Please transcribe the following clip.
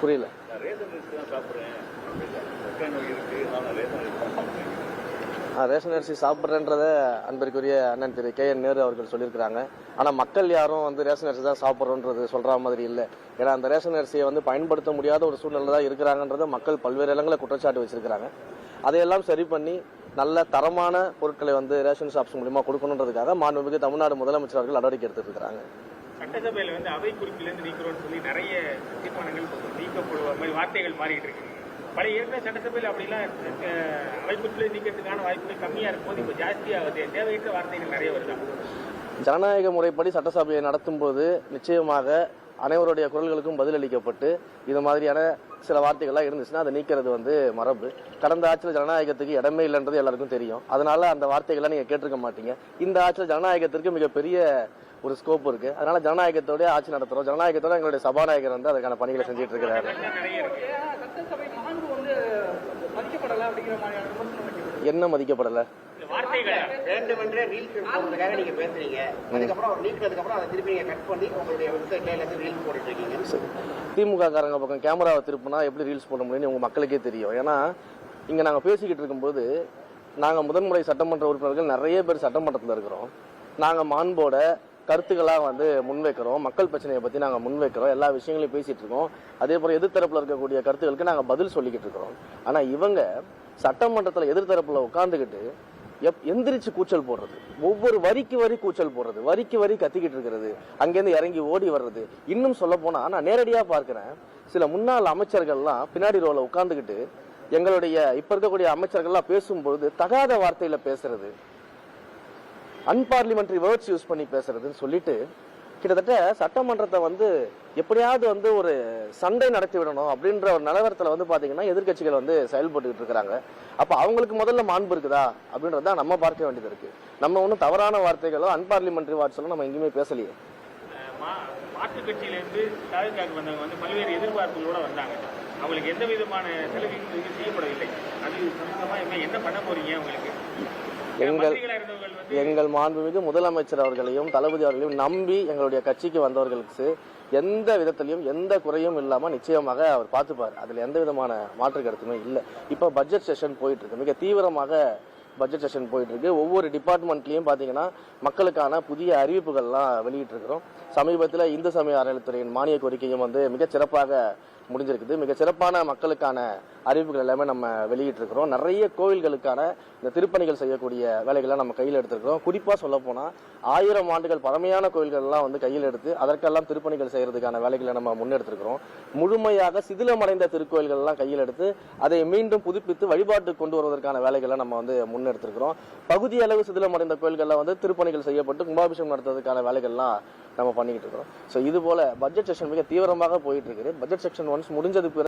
புரியல. ரேஷன் அரிசி சாப்பிட்றேன்றத அன்பிற்குரிய அண்ணன் திரு KN நேரு அவர்கள் சொல்லியிருக்கிறாங்க. ஆனால் மக்கள் யாரும் ரேஷன் அரிசி தான் சாப்பிட்றோன்றது சொல்கிற மாதிரி இல்லை. ஏன்னா அந்த ரேஷன் அரிசியை பயன்படுத்த முடியாத ஒரு சூழ்நிலை தான் இருக்கிறாங்கன்றத மக்கள் பல்வேறு இடங்களில் குற்றச்சாட்டு வச்சிருக்கிறாங்க. அதையெல்லாம் சரி பண்ணி நல்ல தரமான பொருட்களை ரேஷன் ஷாப்ஸ் மூலியமாக கொடுக்கணுன்றதுக்காக மாண்புமிகு தமிழ்நாடு முதலமைச்சர் அவர்கள் நடவடிக்கை எடுத்துட்டு இருக்காங்க. சட்டசபையில் அவை குறிப்பிலிருந்து நீக்கிறோம்னு சொல்லி நிறைய தீர்மானங்கள் நீக்கப்படுவ மாதிரி வார்த்தைகள் மாறிட்டு இருக்கு. பழைய ஏற்கனவே சட்டசபையில் அப்படிலாம் அவை குறிப்பிலிருந்து நீக்கிறதுக்கான வாய்ப்புகள் கம்மியா இருக்கும்போது இப்போ ஜாஸ்தியாகுது. தேவையற்ற வார்த்தைகள் நிறைய வருது. ஜனநாயக முறைப்படி சட்டசபையை நடத்தும் போது நிச்சயமாக அனைவருடைய குரல்களுக்கும் பதிலளிக்கப்பட்டு இது மாதிரியான சில வார்த்தைகள்லாம் இருந்துச்சுன்னா அதை நீக்கிறது மரபு. கடந்த ஆட்சியில் ஜனநாயகத்துக்கு இடமே இல்லைன்றது எல்லாருக்கும் தெரியும். அதனால அந்த வார்த்தைகள்லாம் நீங்க கேட்டிருக்க மாட்டீங்க. இந்த ஆட்சியில் ஜனநாயகத்திற்கு மிகப்பெரிய ஒரு ஸ்கோப் இருக்கு. அதனால ஜனநாயகத்தோட ஆட்சி நடத்துறோம். ஜனநாயகத்தோட எங்களுடைய சபாநாயகர் அதற்கான பணிகளை செஞ்சுட்டு இருக்கிறாரு. என்ன மதிக்கப்படல? திமுக காரங்க பக்கம் கேமராவை திருப்பினா எப்படி ரீல்ஸ் போட முடியும்னு உங்க மக்களுக்கே தெரியும். ஏன்னா இங்க நாங்க பேசிக்கிட்டு இருக்கும்போது நாங்க முதன்முறை சட்டமன்ற உறுப்பினர்கள் நிறைய பேர் சட்டமன்றத்தில் இருக்கிறோம். நாங்க மாண்போட கருத்துக்களாக முன்வைக்கிறோம். மக்கள் பிரச்சனையை பத்தி நாங்க முன்வைக்கிறோம். எல்லா விஷயங்களையும் பேசிட்டு இருக்கோம். அதே போல எதிர்த்தரப்புல இருக்கக்கூடிய கருத்துக்களுக்கு நாங்க பதில் சொல்லிக்கிட்டு இருக்கிறோம். ஆனா இவங்க சட்டமன்றத்தில் எதிர்த்தரப்புல உட்கார்ந்துகிட்டு எந்திரிச்சு கூச்சல் போடுறது, ஒவ்வொரு வரிக்கு வரி கூச்சல் போடுறது, வரிக்கு வரி கத்திக்கிட்டு இருக்கிறது, அங்கேருந்து இறங்கி ஓடி வர்றது. இன்னும் சொல்ல போனா நான் நேரடியா பார்க்கிறேன், சில முன்னாள் அமைச்சர்கள்லாம் பின்னாடி ரோல உட்கார்ந்துகிட்டு எங்களுடைய இப்ப இருக்கக்கூடிய அமைச்சர்கள்லாம் பேசும்பொழுது தகாத வார்த்தையில பேசுறது, அன்பார்லிமெண்டரி வேர்ட்ஸ் யூஸ் பண்ணி பேசுறதுன்னு சொல்லிட்டு கிட்டத்தட்ட சட்டமன்றத்தை எப்படியாவது ஒரு சண்டை நடத்தி விடணும் அப்படின்ற ஒரு நிலவரத்துல பாத்தீங்கன்னா எதிர்கட்சிகள் செயல்பட்டு இருக்காங்க. அப்ப அவங்களுக்கு முதல்ல மாண்பு இருக்குதா அப்படின்றத நம்ம பார்க்க வேண்டியது இருக்கு. நம்ம ஒன்றும் தவறான வார்த்தைகளோ அன்பார்லிமெண்டரி வார்ட்ஸோ நம்ம எங்கேயுமே பேசலையே. மாற்று கட்சியிலிருந்து தாவேக்காவுக்கு வந்தவங்க பல்வேறு எதிர்பார்ப்புகளோட வந்தாங்க. அவங்களுக்கு எந்த விதமான சலுகைகள் செய்யப்படவில்லை. அது சம்பந்தமா என்ன பண்ண போறீங்க? அவங்களுக்கு எங்கள் மாண்புமிகு முதலமைச்சர் அவர்களையும் தளபதி அவர்களையும் நம்பி எங்களுடைய கட்சிக்கு வந்தவர்களுக்கு எந்த விதத்திலையும் எந்த குறையும் இல்லாம நிச்சயமாக அவர் பார்த்துப்பார். அதுல எந்த விதமான மாற்று கருத்துமே இல்லை. இப்ப பட்ஜெட் செஷன் போயிட்டு இருக்கு. மிக தீவிரமாக பட்ஜெட் செஷன் போயிட்டு இருக்கு. ஒவ்வொரு டிபார்ட்மெண்ட்லயும் பாத்தீங்கன்னா மக்களுக்கான புதிய அறிவிப்புகள்லாம் வெளியிட்டு இருக்கிறோம். சமீபத்தில் இந்து சமய அறநிலையத்துறையின் மானிய கோரிக்கையும் மிகச் சிறப்பாக முடிஞ்சிருக்குது. மிக சிறப்பான மக்களுக்கான அறிவிப்புகள் எல்லாமே நம்ம வெளியிட்டு இருக்கிறோம். நிறைய கோவில்களுக்கான இந்த திருப்பணிகள் செய்யக்கூடிய வேலைகளை நம்ம கையில் எடுத்திருக்கிறோம். குறிப்பா சொல்ல போனா 1000 ஆண்டுகள் பழமையான கோயில்கள் எல்லாம் கையில் எடுத்து அதற்கெல்லாம் திருப்பணிகள் செய்யறதுக்கான வேலைகளை நம்ம முன்னெடுத்திருக்கிறோம். முழுமையாக சிதிலமடைந்த திருக்கோயில்கள் எல்லாம் கையில் எடுத்து அதை மீண்டும் புதுப்பித்து வழிபாட்டுக்கு கொண்டு வருவதற்கான வேலைகளை நம்ம முன்னெடுத்திருக்கிறோம். பகுதி அளவு சிதிலமடைந்த கோயில்கள்ல திருப்பணிகள் செய்யப்பட்டு கும்பாபிஷேகம் நடத்துவதற்கான வேலைகள்லாம் நம்ம பண்ணிக்கிட்டு இருக்கிறோம். ஸோ இது போல பட்ஜெட் செஷன் மிக தீவிரமாக போயிட்டு இருக்குது. பட்ஜெட் செக்ஷன் ஒன்ஸ் முடிஞ்சது